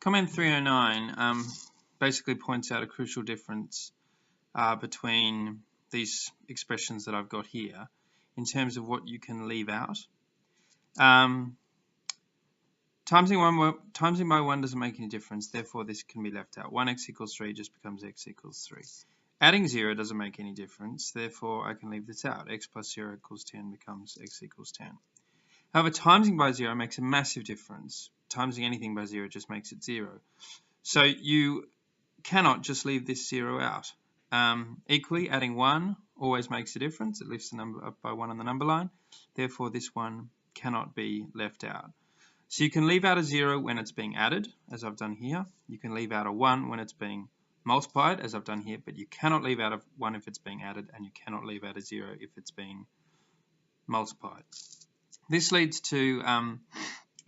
Comment 309 basically points out a crucial difference between these expressions that I've got here in terms of what you can leave out. Timesing by 1 doesn't make any difference, therefore this can be left out. 1x equals 3 just becomes x equals 3. Adding 0 doesn't make any difference, therefore I can leave this out. X plus 0 equals 10 becomes x equals 10. However, timesing by 0 makes a massive difference. Timesing anything by 0 just makes it 0. So you cannot just leave this 0 out. Equally, adding 1 always makes a difference. It lifts the number up by 1 on the number line. Therefore, this one cannot be left out. So you can leave out a 0 when it's being added, as I've done here. You can leave out a 1 when it's being multiplied, as I've done here, but you cannot leave out a 1 if it's being added, and you cannot leave out a 0 if it's being multiplied. This leads to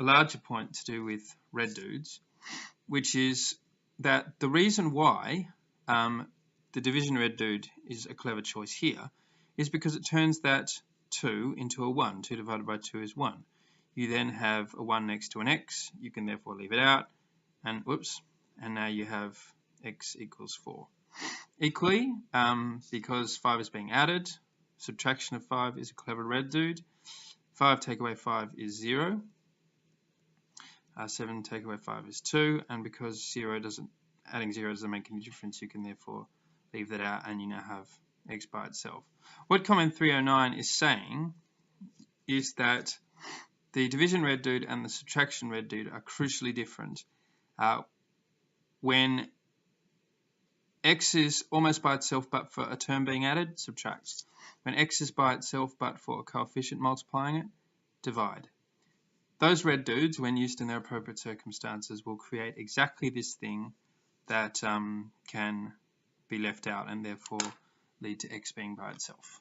a larger point to do with red dudes, which is that the reason why the division red dude is a clever choice here is because it turns that 2 into a 1. 2 divided by 2 is 1. You then have a 1 next to an x. You can therefore leave it out. And whoops, and now you have x equals 4. Equally, because 5 is being added, subtraction of 5 is a clever red dude. 5 take away 5 is 0. 7 take away 5 is 2. And because adding 0 doesn't make any difference, you can therefore leave that out and you now have x by itself. What comment 309 is saying is that the division red dude and the subtraction red dude are crucially different. When x is almost by itself but for a term being added, subtract. When x is by itself but for a coefficient multiplying it, divide. Those red dudes, when used in their appropriate circumstances, will create exactly this thing that can be left out and therefore lead to x being by itself.